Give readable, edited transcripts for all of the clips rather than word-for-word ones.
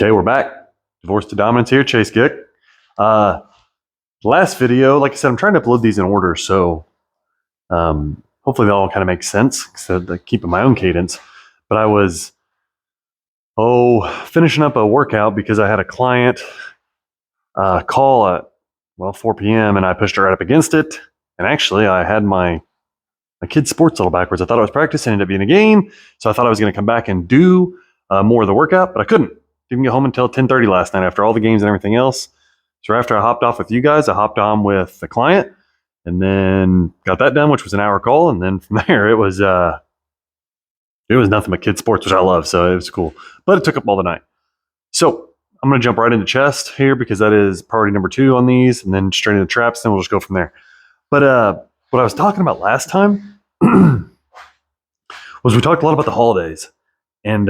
Okay, we're back. Divorce to Dominance here, Chase Gick. Last video, like I said, I'm trying to upload these in order, so hopefully that all kind of makes sense, because I keep in my own cadence. But I was, finishing up a workout because I had a client call at, 4 p.m., and I pushed her right up against it. And actually, I had my kid's sports a little backwards. I thought I was practicing, ended up being a game, so I thought I was going to come back and do more of the workout, but I couldn't. Didn't get home until 10:30 last night after all the games and everything else. So after I hopped off with you guys, I hopped on with the client and then got that done, which was an hour call. And then from there, it was nothing but kids sports, which I love. So it was cool, but it took up all the night. So I'm going to jump right into chest here because that is priority number 2 on these, and then straight into traps. Then we'll just go from there. But what I was talking about last time was we talked a lot about the holidays and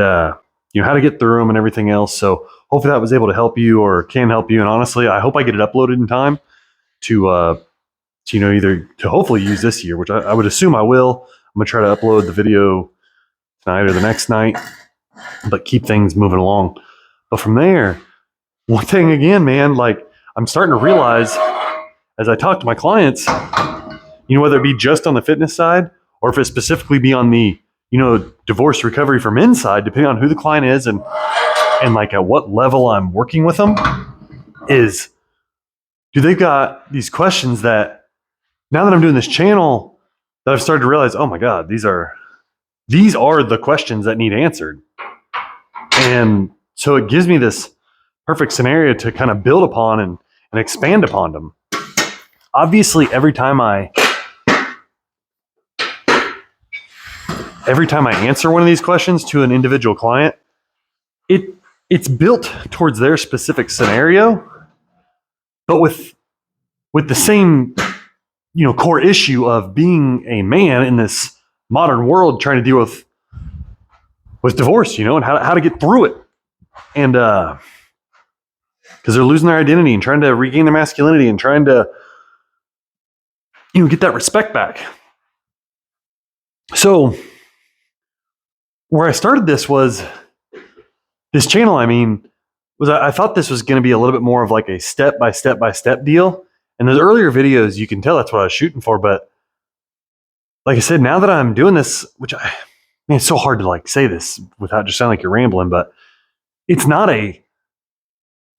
how to get through them and everything else. So hopefully that was able to help you or can help you. And honestly, I hope I get it uploaded in time to either to hopefully use this year, which I would assume I will. I'm gonna try to upload the video tonight or the next night, but keep things moving along. But from there, one thing again, man, like I'm starting to realize as I talk to my clients, whether it be just on the fitness side or if it specifically be on the divorce recovery from inside, depending on who the client is and like at what level I'm working with them, is do they've got these questions that now that I'm doing this channel that I've started to realize, oh my God, these are the questions that need answered. And so it gives me this perfect scenario to kind of build upon and expand upon them. Obviously, every time I answer one of these questions to an individual client, it's built towards their specific scenario, but with the same core issue of being a man in this modern world trying to deal with divorce, and how to get through it. And because they're losing their identity and trying to regain their masculinity and trying to get that respect back. So where I started this channel, I thought this was going to be a little bit more of like a step by step deal. And those earlier videos, you can tell that's what I was shooting for. But like I said, now that I'm doing this, it's so hard to like say this without just sounding like you're rambling, but it's not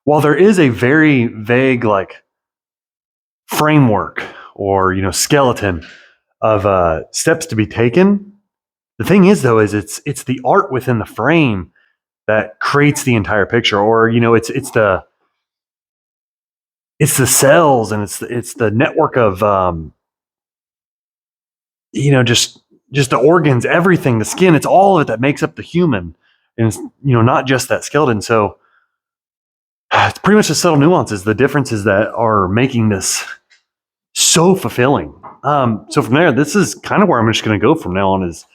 while there is a very vague like framework or, skeleton of steps to be taken. The thing is though, is it's the art within the frame that creates the entire picture, or it's the cells and it's the network of just the organs, everything, the skin, it's all of it that makes up the human, and it's not just that skeleton. So it's pretty much the subtle nuances, the differences that are making this so fulfilling. So from there, this is kind of where I'm just going to go from now on, is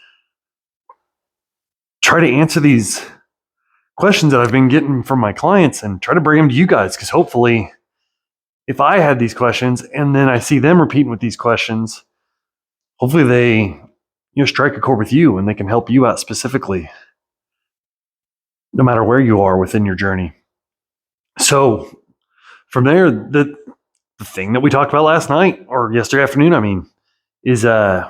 try to answer these questions that I've been getting from my clients and try to bring them to you guys, because hopefully if I had these questions and then I see them repeating with these questions, hopefully they strike a chord with you and they can help you out specifically, no matter where you are within your journey. So from there, the thing that we talked about last night or yesterday afternoon, is it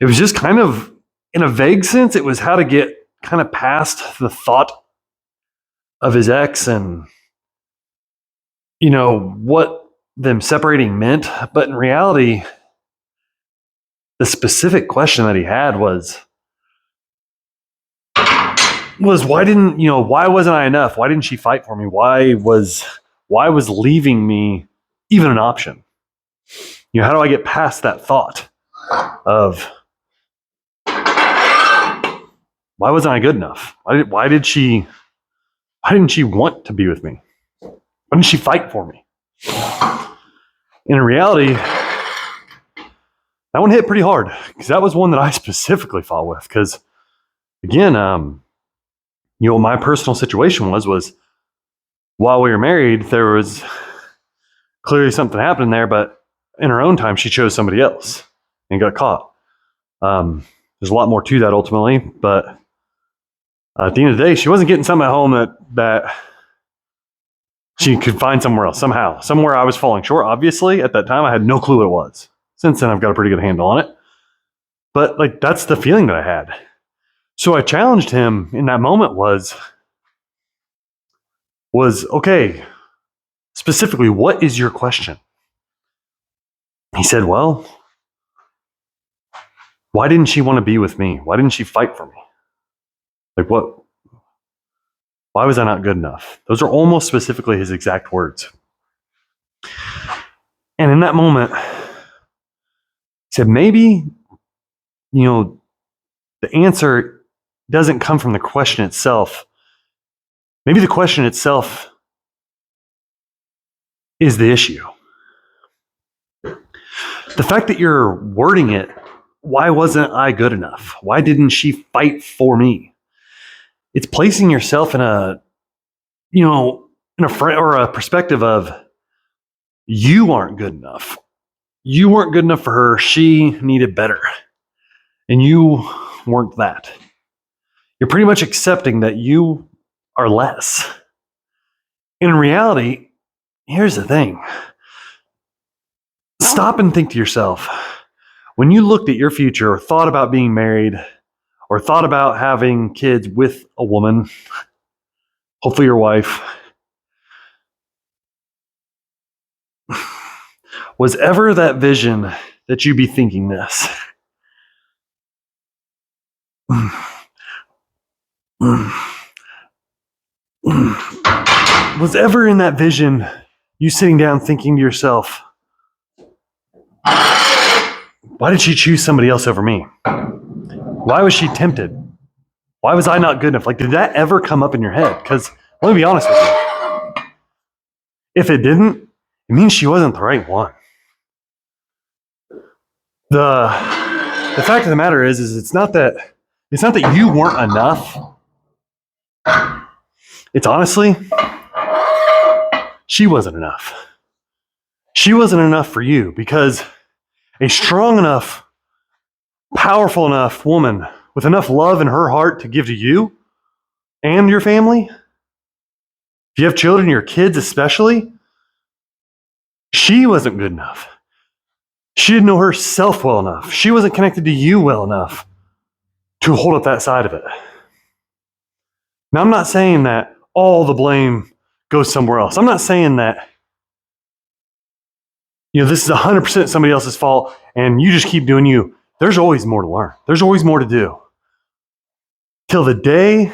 was just kind of, in a vague sense, it was how to get kind of past the thought of his ex and what them separating meant. But in reality, the specific question that he had was why wasn't I enough? Why didn't she fight for me? Why was leaving me even an option? How do I get past that thought of why wasn't I good enough? Why didn't she want to be with me? Why didn't she fight for me? In reality, that one hit pretty hard, because that was one that I specifically fought with. Because again, my personal situation was while we were married, there was clearly something happening there, but in her own time, she chose somebody else and got caught. There's a lot more to that ultimately, but At the end of the day, she wasn't getting something at home that she could find somewhere else somehow. Somewhere I was falling short. Obviously, at that time, I had no clue what it was. Since then, I've got a pretty good handle on it. But like that's the feeling that I had. So I challenged him in that moment was okay, specifically, what is your question? He said, well, why didn't she want to be with me? Why didn't she fight for me? Like what? Why was I not good enough? Those are almost specifically his exact words. And in that moment, he said, maybe, the answer doesn't come from the question itself. Maybe the question itself is the issue. The fact that you're wording it, why wasn't I good enough? Why didn't she fight for me? It's placing yourself in a perspective of you aren't good enough. You weren't good enough for her. She needed better. And you weren't that. You're pretty much accepting that you are less. In reality, here's the thing. Stop and think to yourself, when you looked at your future or thought about being married or thought about having kids with a woman, hopefully your wife, was ever that vision that you be thinking this? Was ever in that vision you sitting down thinking to yourself, why did she choose somebody else over me? Why was she tempted? Why was I not good enough? Like, did that ever come up in your head? Because let me be honest with you. If it didn't, it means she wasn't the right one. The fact of the matter is it's not that you weren't enough. It's honestly, she wasn't enough. She wasn't enough for you because a strong enough, powerful enough woman with enough love in her heart to give to you and your family, if you have children, your kids especially, she wasn't good enough. She didn't know herself well enough. She wasn't connected to you well enough to hold up that side of it. Now, I'm not saying that all the blame goes somewhere else. I'm not saying that, this is 100% somebody else's fault and you just keep doing you. There's always more to learn. There's always more to do. Till the day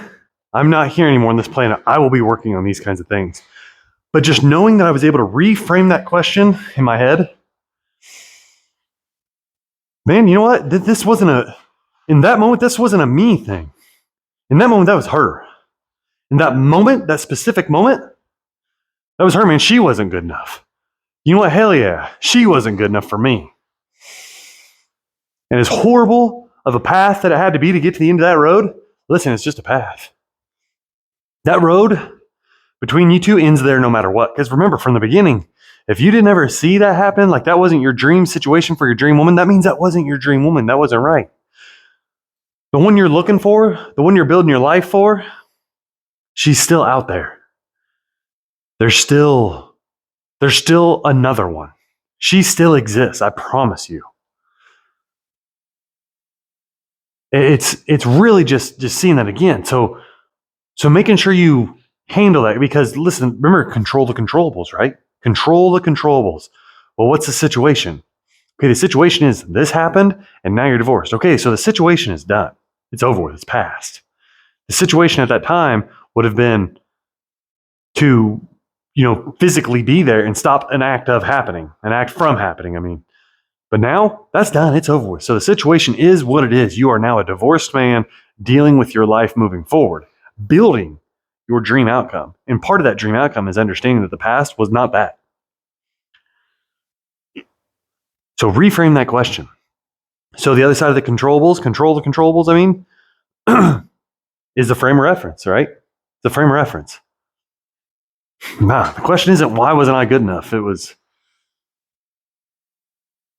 I'm not here anymore on this planet, I will be working on these kinds of things. But just knowing that I was able to reframe that question in my head, man, you know what? In that moment, this wasn't a me thing. In that moment, that was her. In that moment, that specific moment, that was her, man. She wasn't good enough. You know what? Hell yeah. She wasn't good enough for me. And as horrible of a path that it had to be to get to the end of that road, listen, it's just a path. That road between you two ends there no matter what. Because remember, from the beginning, if you didn't ever see that happen, like that wasn't your dream situation for your dream woman, that means that wasn't your dream woman. That wasn't right. The one you're looking for, the one you're building your life for, she's still out there. There's still another one. She still exists, I promise you. It's really just seeing that again. So making sure you handle that, because listen, remember, control the controllables, right? Control the controllables. Well, what's the situation? Okay, the situation is this happened and now you're divorced. Okay, so the situation is done. It's over with. It's past. The situation at that time would have been to, physically be there and stop an act from happening. I mean, but now that's done. It's over with. So the situation is what it is. You are now a divorced man dealing with your life moving forward, building your dream outcome. And part of that dream outcome is understanding that the past was not that. So reframe that question. So the other side of the controllables, I mean, is the frame of reference, right? The frame of reference. Nah, the question isn't why wasn't I good enough? It was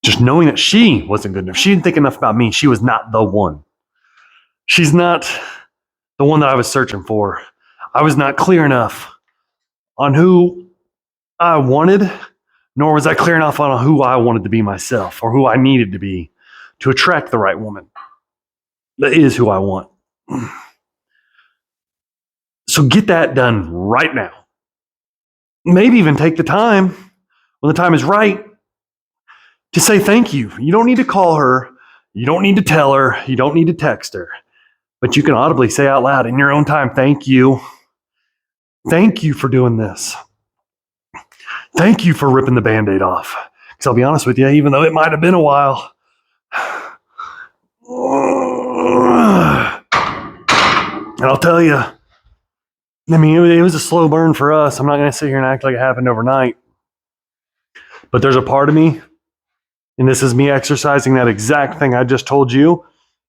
just knowing that she wasn't good enough. She didn't think enough about me. She was not the one. She's not the one that I was searching for. I was not clear enough on who I wanted, nor was I clear enough on who I wanted to be myself or who I needed to be to attract the right woman that is who I want. So get that done right now. Maybe even take the time when the time is right to say thank you. You don't need to call her. You don't need to tell her. You don't need to text her. But you can audibly say out loud in your own time, thank you. Thank you for doing this. Thank you for ripping the Band-Aid off. Because I'll be honest with you, even though it might have been a while, and I'll tell you, I mean, it was a slow burn for us. I'm not going to sit here and act like it happened overnight. But there's a part of me, and this is me exercising that exact thing I just told you,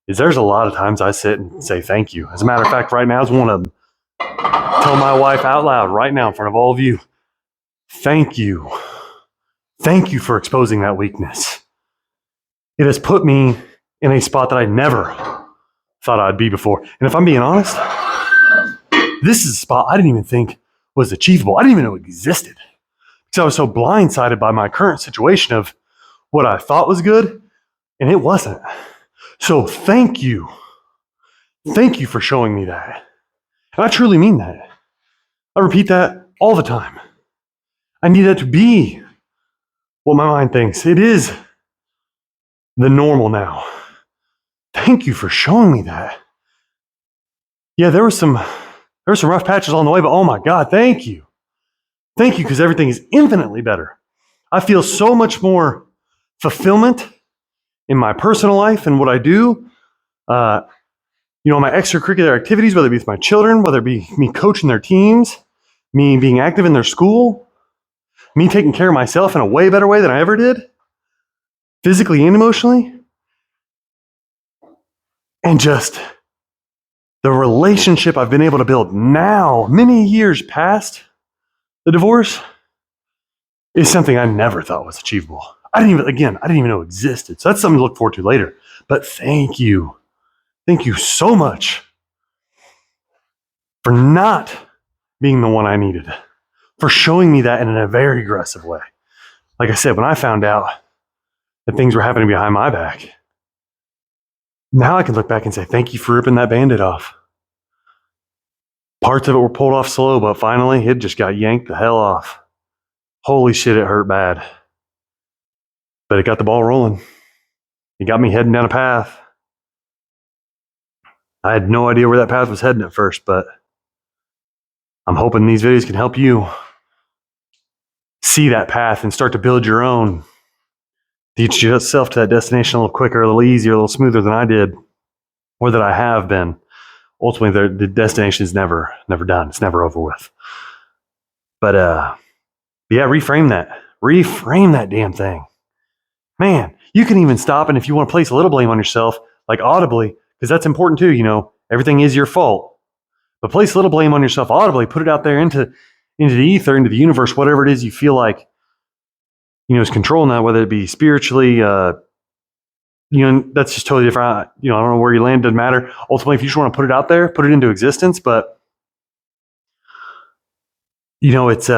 is there's a lot of times I sit and say thank you. As a matter of fact, right now is one of them. Tell my wife out loud right now in front of all of you, thank you. Thank you for exposing that weakness. It has put me in a spot that I never thought I'd be before. And if I'm being honest, this is a spot I didn't even think was achievable. I didn't even know it existed. Because I was so blindsided by my current situation of what I thought was good, and it wasn't. So thank you. Thank you for showing me that. And I truly mean that. I repeat that all the time. I need that to be what my mind thinks. It is the normal now. Thank you for showing me that. Yeah, there were some rough patches along the way, but oh my God, thank you. Thank you, because everything is infinitely better. I feel so much more fulfillment in my personal life and what I do. My extracurricular activities, whether it be with my children, whether it be me coaching their teams, me being active in their school, me taking care of myself in a way better way than I ever did, physically and emotionally, and just the relationship I've been able to build now, many years past the divorce, is something I never thought was achievable. I didn't even know existed. So that's something to look forward to later. But thank you. Thank you so much for not being the one I needed, for showing me that in a very aggressive way. Like I said, when I found out that things were happening behind my back, now I can look back and say, thank you for ripping that Band-Aid off. Parts of it were pulled off slow, but finally it just got yanked the hell off. Holy shit, it hurt bad. But it got the ball rolling. It got me heading down a path. I had no idea where that path was heading at first, but I'm hoping these videos can help you see that path and start to build your own. Get yourself to that destination a little quicker, a little easier, a little smoother than I did, or that I have been. Ultimately, the destination is never done. It's never over with. But yeah, reframe that. Reframe that damn thing. Man, you can even stop, and if you want to place a little blame on yourself, like audibly, because that's important too, everything is your fault. But place a little blame on yourself audibly, put it out there into the ether, into the universe, whatever it is you feel like, is controlling that, whether it be spiritually, that's just totally different. I don't know where you land, doesn't matter. Ultimately, if you just want to put it out there, put it into existence, but it's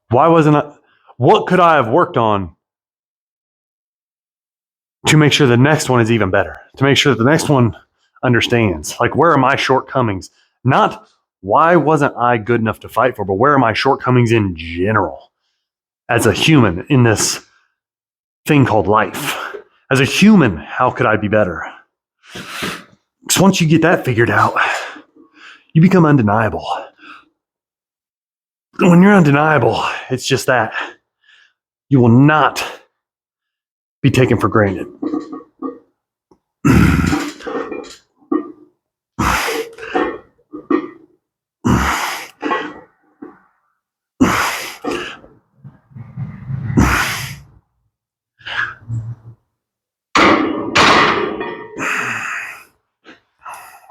why wasn't I, what could I have worked on to make sure the next one is even better, to make sure that the next one understands, like, where are my shortcomings? Not why wasn't I good enough to fight for, but where are my shortcomings in general as a human in this thing called life? As a human, how could I be better? Because once you get that figured out, you become undeniable. When you're undeniable, it's just that. You will not be taken for granted.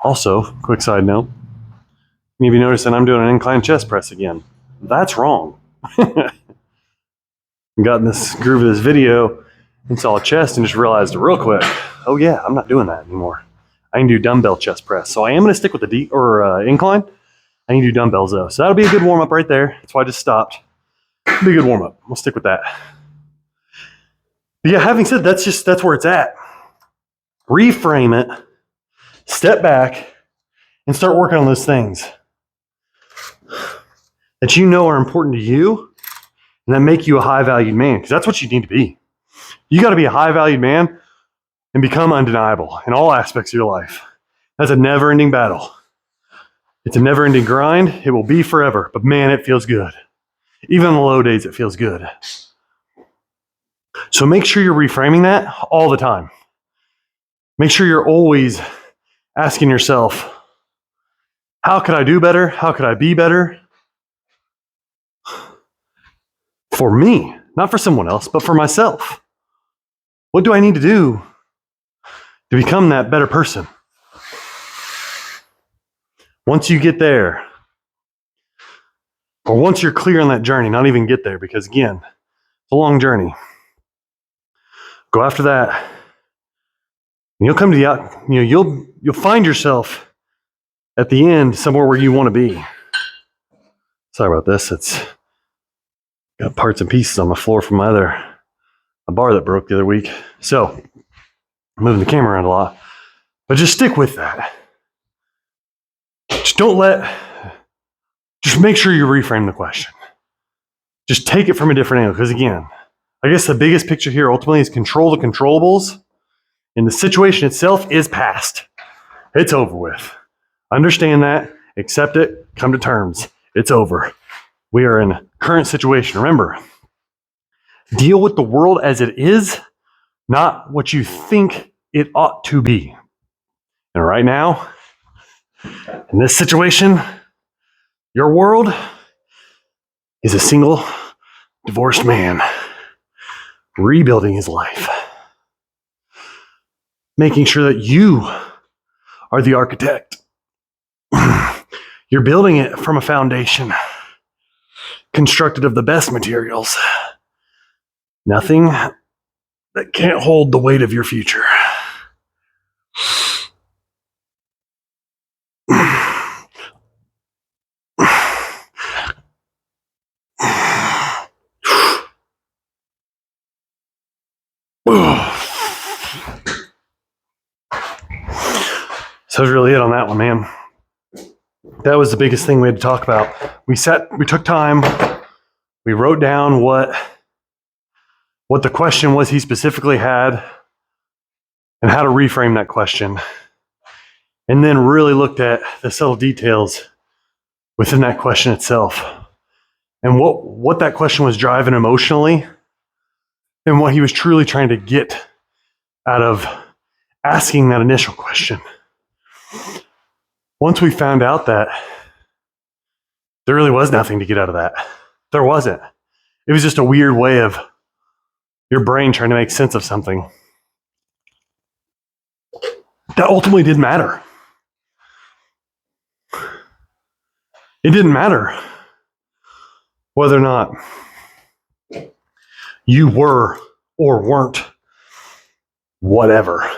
Also, quick side note, maybe noticing I'm doing an incline chest press again. That's wrong. Got in this groove of this video, and saw a chest and just realized real quick, oh yeah, I'm not doing that anymore. I can do dumbbell chest press. So I am going to stick with the incline. I can do dumbbells though. So that'll be a good warm up right there. That's why I just stopped. It'll be a good warm up. We'll stick with that. But yeah, having said that's where it's at. Reframe it, step back, and start working on those things that you know are important to you and that make you a high valued man, because that's what you need to be. You got to be a high valued man and become undeniable in all aspects of your life. That's a never ending battle. It's a never ending grind. It will be forever, but man, it feels good. Even on the low days, it feels good. So make sure you're reframing that all the time. Make sure you're always asking yourself, how could I do better? How could I be better? For me, not for someone else, but for myself. What do I need to do to become that better person? Once you get there, or once you're clear on that journey, not even get there, because again, it's a long journey. Go after that, and you'll come to the you'll find yourself at the end somewhere where you want to be. Sorry about this. It's got parts and pieces on my floor from a bar that broke the other week. So I'm moving the camera around a lot, but just stick with that. Just make sure you reframe the question. Just take it from a different angle. Because again, I guess the biggest picture here ultimately is control the controllables. And the situation itself is past. It's over with. Understand that, accept it, come to terms. It's over. We are in a current situation. Remember, deal with the world as it is, not what you think it ought to be. And right now, in this situation, your world is a single divorced man rebuilding his life, making sure that you are the architect. You're building it from a foundation constructed of the best materials. Nothing that can't hold the weight of your future. So that's really it on that one, man. That was the biggest thing we had to talk about. We took time, we wrote down what the question was he specifically had and how to reframe that question. And then really looked at the subtle details within that question itself and what that question was driving emotionally and what he was truly trying to get out of asking that initial question. Once we found out that there really was nothing to get out of that, there wasn't. It was just a weird way of your brain trying to make sense of something that ultimately didn't matter. It didn't matter whether or not you were or weren't whatever.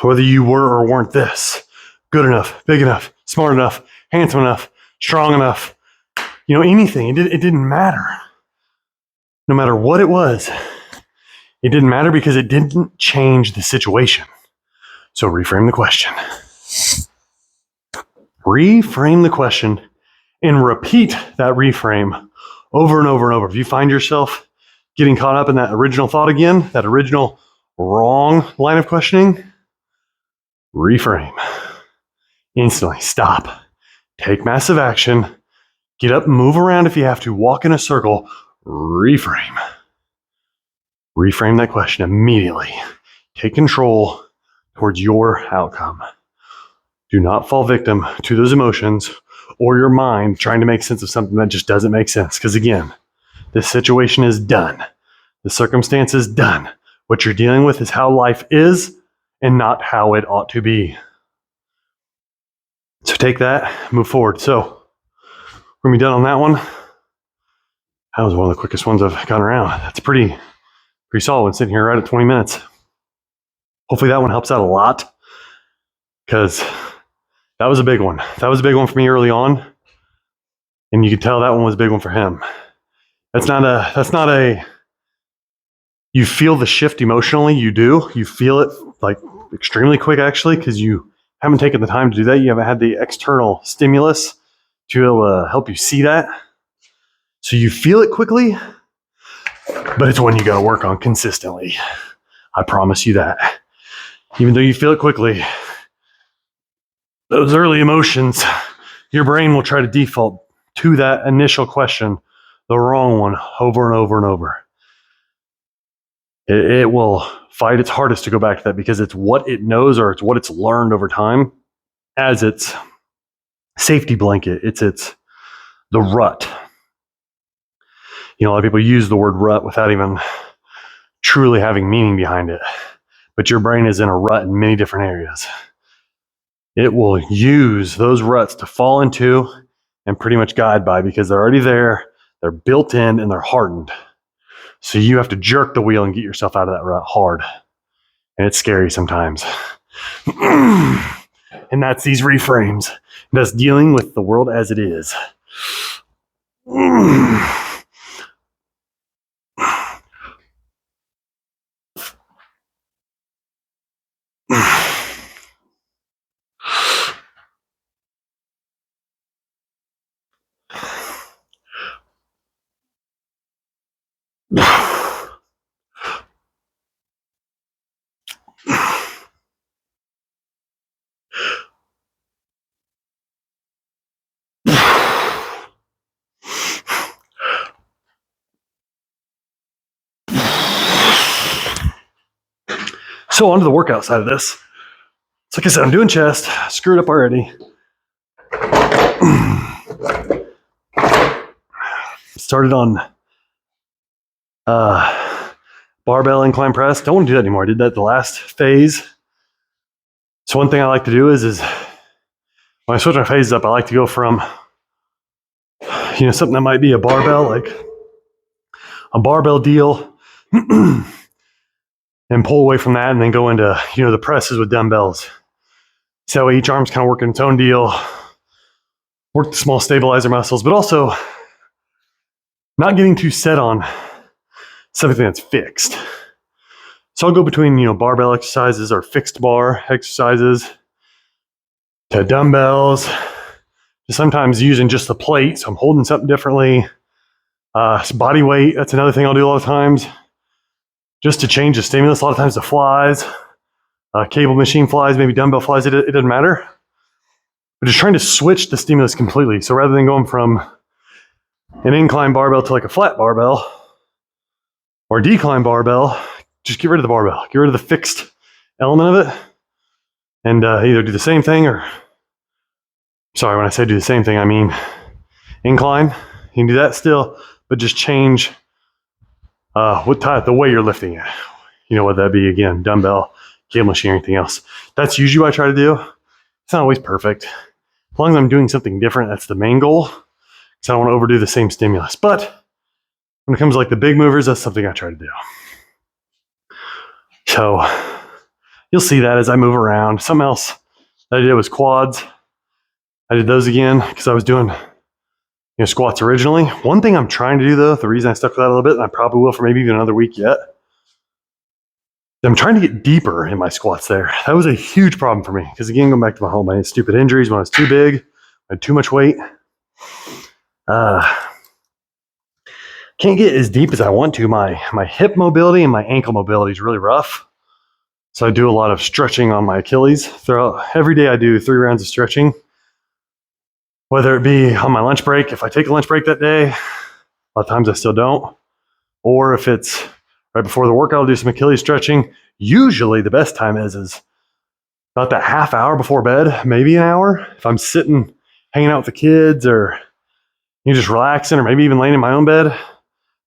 Whether you were or weren't this, good enough, big enough, smart enough, handsome enough, strong enough, anything. It didn't matter. No matter what it was, it didn't matter because it didn't change the situation. So reframe the question. Reframe the question and repeat that reframe over and over and over. If you find yourself getting caught up in that original thought again, that original wrong line of questioning, reframe. Instantly stop. Take massive action. Get up, move around if you have to, walk in a circle, reframe. Reframe that question immediately. Take control towards your outcome. Do not fall victim to those emotions or your mind trying to make sense of something that just doesn't make sense. Because again, this situation is done. The circumstance is done. What you're dealing with is how life is and not how it ought to be. So take that, move forward. So we're going to be done on that one. That was one of the quickest ones I've gone around. That's pretty Pretty solid one, sitting here right at 20 minutes. Hopefully that one helps out a lot, because that was a big one. That was a big one for me early on. And you could tell that one was a big one for him. That's not a, you feel the shift emotionally. You do. You feel it like extremely quick, actually, because you haven't taken the time to do that. You haven't had the external stimulus to be able to help you see that. So you feel it quickly, but it's one you got to work on consistently. I promise you that. Even though you feel it quickly, those early emotions, your brain will try to default to that initial question, the wrong one, over and over and over. It will fight its hardest to go back to that, because it's what it knows, or it's what it's learned over time as its safety blanket. It's the rut. A lot of people use the word rut without even truly having meaning behind it. But your brain is in a rut in many different areas. It will use those ruts to fall into and pretty much guide by, because they're already there, they're built in, and they're hardened. So you have to jerk the wheel and get yourself out of that rut hard. And it's scary sometimes. And that's these reframes. That's dealing with the world as it is. So onto the workout side of this. So like I said, I'm doing chest. Screwed up already. Started on barbell incline press. Don't want to do that anymore. I did that the last phase. So one thing I like to do is when I switch my phases up, I like to go from something that might be a barbell, like a barbell deal, and pull away from that, and then go into the presses with dumbbells. So each arm's kind of working its own deal. Work the small stabilizer muscles, but also not getting too set on something that's fixed. So I'll go between barbell exercises or fixed bar exercises to dumbbells, to sometimes using just the plate, so I'm holding something differently. Body weight, that's another thing I'll do a lot of times, just to change the stimulus. A lot of times the flies, cable machine flies, maybe dumbbell flies, it doesn't matter. But just trying to switch the stimulus completely. So rather than going from an incline barbell to like a flat barbell or a decline barbell, just get rid of the barbell, get rid of the fixed element of it, and either do the same thing or, sorry, when I say do the same thing, I mean incline. You can do that still, but just change the way you're lifting it. What that'd be, again, dumbbell, cable machine, or anything else. That's usually what I try to do. It's not always perfect. As long as I'm doing something different, that's the main goal. Because I don't want to overdo the same stimulus. But when it comes to like the big movers, that's something I try to do. So you'll see that as I move around. Something else that I did was quads. I did those again because I was doing squats originally. One thing I'm trying to do, though, the reason I stuck with that a little bit, and I probably will for maybe even another week yet, I'm trying to get deeper in my squats there. That was a huge problem for me because, again, going back to my stupid injuries when I was too big, I had too much weight. Can't get as deep as I want to. My hip mobility and my ankle mobility is really rough. So I do a lot of stretching on my Achilles. Throughout every day I do 3 rounds of stretching, whether it be on my lunch break. If I take a lunch break that day, a lot of times I still don't. Or if it's right before the workout, I'll do some Achilles stretching. Usually the best time is about that half hour before bed, maybe an hour. If I'm sitting, hanging out with the kids, or just relaxing, or maybe even laying in my own bed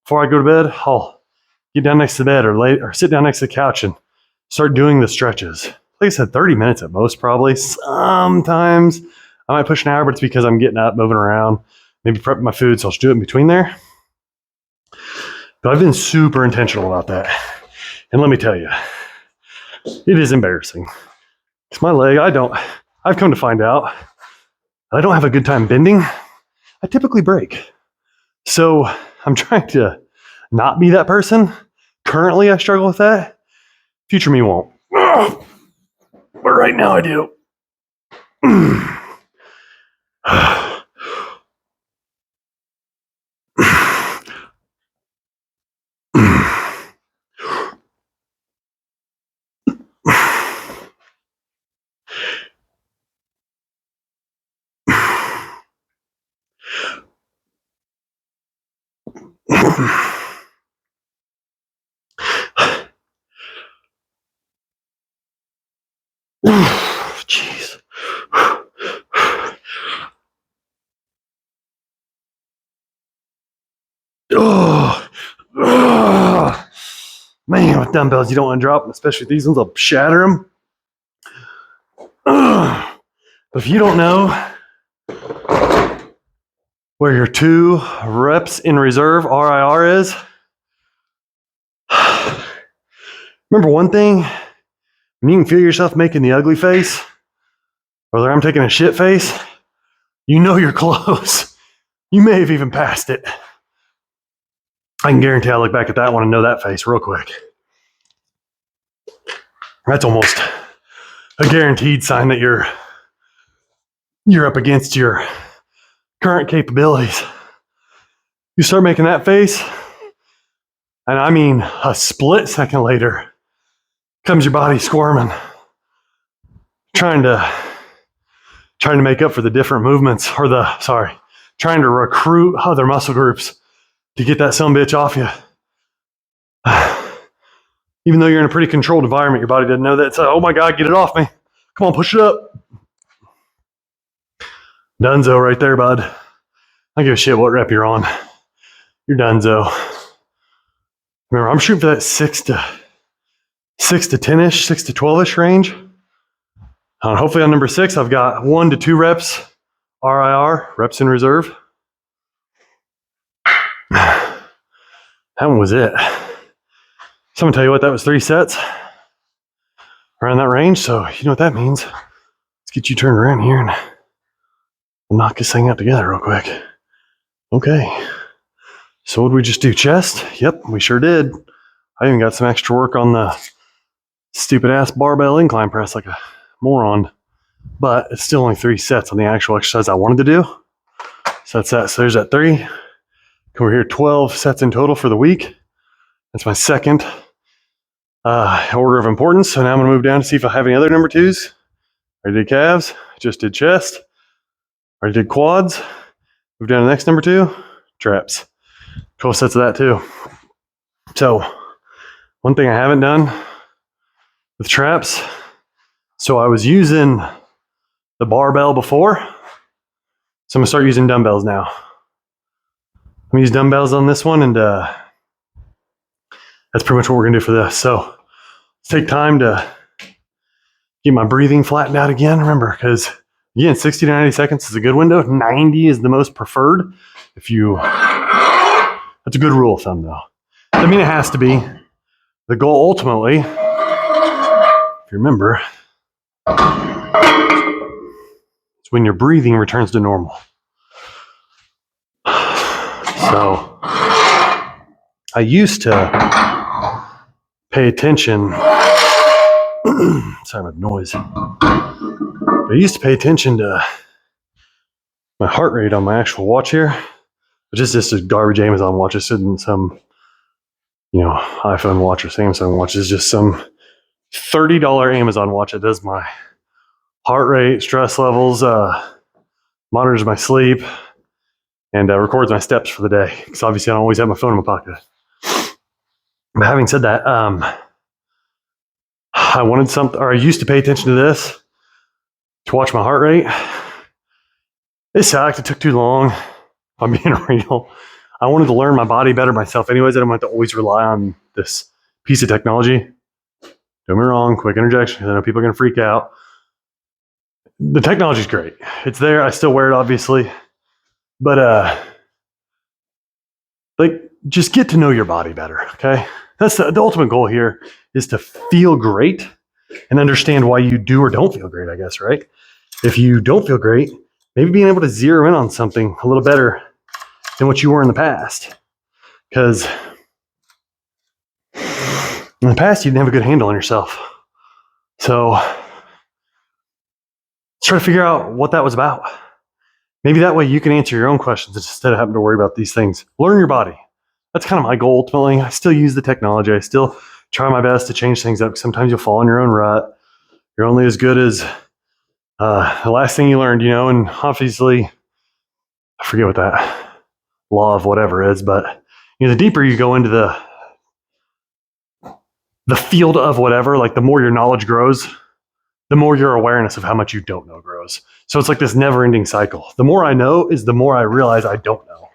before I go to bed, I'll get down next to the bed or sit down next to the couch and start doing the stretches. Like I said, 30 minutes at most, probably. Sometimes I might push an hour, but it's because I'm getting up, moving around, maybe prepping my food, so I'll just do it in between there. But I've been super intentional about that. And let me tell you, it is embarrassing. It's my leg. I've come to find out I don't have a good time bending. I typically break. So I'm trying to not be that person. Currently, I struggle with that. Future me won't. But right now I do. Jeez. Oh, man, with dumbbells, you don't want to drop them, especially these ones. I'll shatter them. But if you don't know where your 2 reps in reserve RIR is, remember one thing: when you can feel yourself making the ugly face, or I'm taking a shit face, you know you're close. You may have even passed it. I can guarantee I look back at that one and know that face real quick. That's almost a guaranteed sign that you're up against your current capabilities. You start making that face, and I mean a split second later, comes your body squirming, trying to make up for the different movements, trying to recruit other muscle groups to get that sumbitch off you. Even though you're in a pretty controlled environment, your body doesn't know that. It's like, oh my God, get it off me. Come on, push it up. Dunzo right there, bud. I don't give a shit what rep you're on. You're donezo. Remember, I'm shooting for that 6 to 10-ish, 6 to 12-ish range. Hopefully on number 6, I've got 1 to 2 reps RIR, reps in reserve. That one was it. So I'm gonna tell you what, that was 3 sets around that range. So you know what that means. Let's get you turned around here and we'll knock this thing out together real quick. Okay. So what did we just do? Chest? Yep, we sure did. I even got some extra work on the stupid ass barbell incline press like a moron. But it's still only 3 sets on the actual exercise I wanted to do. So that's that. So there's that 3. Come over here, 12 sets in total for the week. That's my second order of importance. So now I'm going to move down to see if I have any other number 2s. I did calves, just did chest. I did quads. Move down to the next number 2, traps. 12 sets of that too. So one thing I haven't done with traps, so I was using the barbell before. So I'm going to start using dumbbells now. I'm going to use dumbbells on this one, and that's pretty much what we're going to do for this. So let's take time to get my breathing flattened out again. Remember, because again, 60 to 90 seconds is a good window. 90 is the most preferred. That's a good rule of thumb, though. I mean, it has to be. The goal ultimately, if you remember, is when your breathing returns to normal. So I used to pay attention. Sorry about the noise. I used to pay attention to my heart rate on my actual watch here, which is just a garbage Amazon watch. This isn't some, iPhone watch or Samsung watch. It's just some $30 Amazon watch that does my heart rate, stress levels, monitors my sleep, and records my steps for the day. Because obviously I don't always have my phone in my pocket. But having said that, I used to pay attention to this to watch my heart rate. It sucked. It took too long. If I'm being real. I wanted to learn my body better myself anyways. I don't want to always rely on this piece of technology. Don't get me wrong, quick interjection, because I know people are going to freak out. The technology's great. It's there. I still wear it, obviously. But just get to know your body better, okay? That's the ultimate goal here, is to feel great and understand why you do or don't feel great, I guess, right? If you don't feel great, maybe being able to zero in on something a little better than what you were in the past. Because in the past, you didn't have a good handle on yourself. So let's try to figure out what that was about. Maybe that way you can answer your own questions instead of having to worry about these things. Learn your body. That's kind of my goal ultimately. I still use the technology. I still try my best to change things up. Sometimes you'll fall in your own rut. You're only as good as the last thing you learned, and obviously, I forget what that law of whatever is, but the deeper you go into the field of whatever, like the more your knowledge grows, the more your awareness of how much you don't know grows. So it's like this never-ending cycle. The more I know is the more I realize I don't know.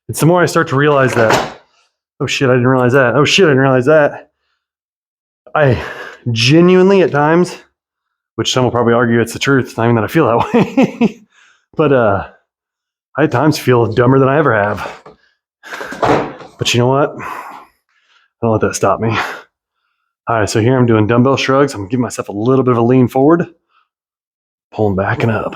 It's the more I start to realize that, oh shit, I didn't realize that. Oh shit, I didn't realize that. I genuinely at times, which some will probably argue it's the truth, not even that I feel that way, but I at times feel dumber than I ever have. But you know what? Don't let that stop me. All right, so here I'm doing dumbbell shrugs. I'm giving myself a little bit of a lean forward, pulling back and up.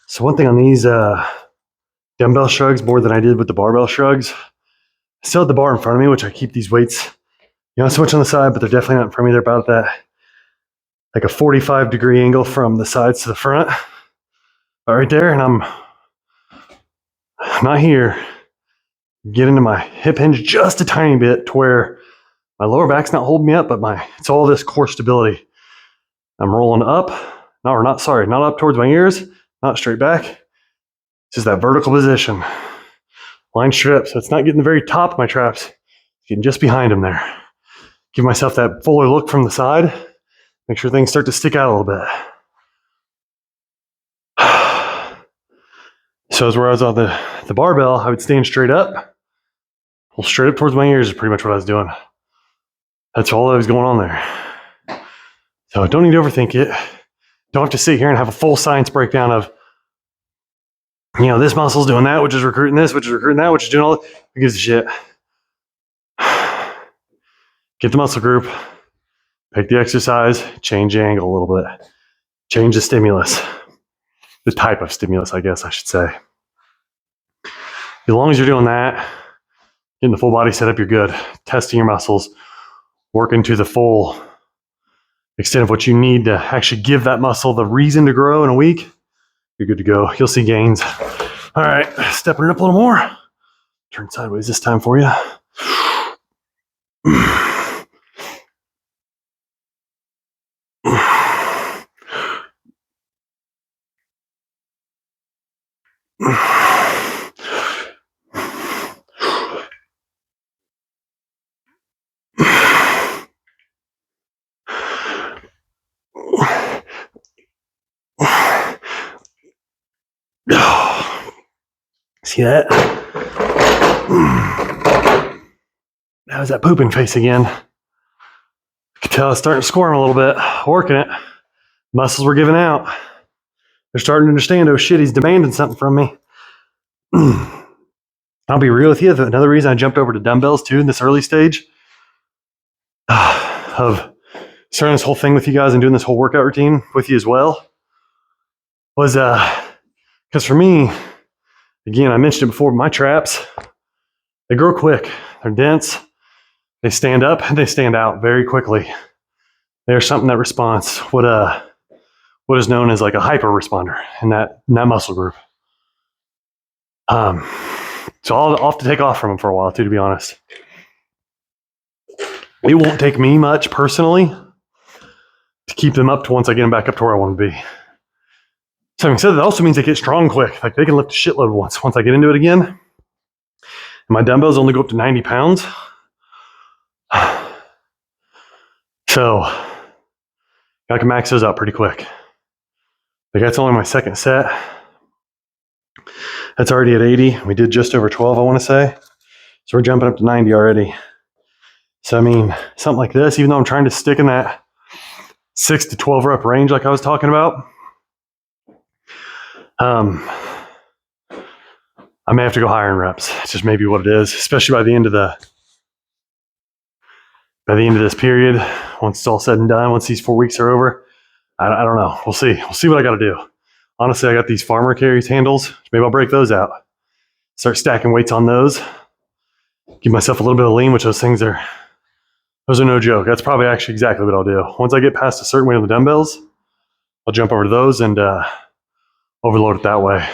So one thing on these dumbbell shrugs, more than I did with the barbell shrugs, I still have the bar in front of me, which I keep these weights, not so much on the side, but they're definitely not in front of me. They're about that, like a 45-degree angle from the sides to the front, right there. And I'm not here. Get into my hip hinge just a tiny bit to where my lower back's not holding me up, but it's all this core stability. I'm rolling up, not up towards my ears, not straight back. It's just that vertical position. Line straight up, so it's not getting the very top of my traps. It's getting just behind them there. Give myself that fuller look from the side. Make sure things start to stick out a little bit. So as where I was on the barbell, I would stand straight up. Pull straight up towards my ears is pretty much what I was doing. That's all that was going on there. So don't need to overthink it. Don't have to sit here and have a full science breakdown of, this muscle's doing that, which is recruiting this, which is recruiting that, which is doing all that. Who gives a shit? Get the muscle group, pick the exercise, change the angle a little bit, change the stimulus, the type of stimulus, I guess I should say. As long as you're doing that, getting the full body set up, you're good. Testing your muscles, working to the full extent of what you need to actually give that muscle the reason to grow in a week, you're good to go. You'll see gains. All right, stepping it up a little more. Turn sideways this time for you. See that? That was that pooping face again. I could tell I was starting to squirm a little bit, working it. Muscles were giving out. They're starting to understand, oh shit, he's demanding something from me. I'll be real with you. Another reason I jumped over to dumbbells too in this early stage of starting this whole thing with you guys and doing this whole workout routine with you as well was because for me, again, I mentioned it before, my traps, they grow quick. They're dense. They stand up and they stand out very quickly. They're something that responds what is known as like a hyper responder in that muscle group. So I'll have to take off from them for a while too, to be honest. It won't take me much personally to keep them up to once I get them back up to where I want to be. So having said that also means they get strong quick. Like they can lift a shitload once I get into it again. And my dumbbells only go up to 90 pounds. So I can max those out pretty quick. Like that's only my second set. That's already at 80. We did just over 12, I want to say. So we're jumping up to 90 already. So I mean, something like this, even though I'm trying to stick in that 6 to 12 rep range like I was talking about, I may have to go higher in reps. It's just maybe what it is, especially by the end of this period, once it's all said and done, once these 4 weeks are over. I don't know. We'll see. We'll see what I got to do. Honestly, I got these farmer carries handles. Maybe I'll break those out. Start stacking weights on those. Give myself a little bit of lean, which those are no joke. That's probably actually exactly what I'll do. Once I get past a certain weight on the dumbbells, I'll jump over to those and overload it that way.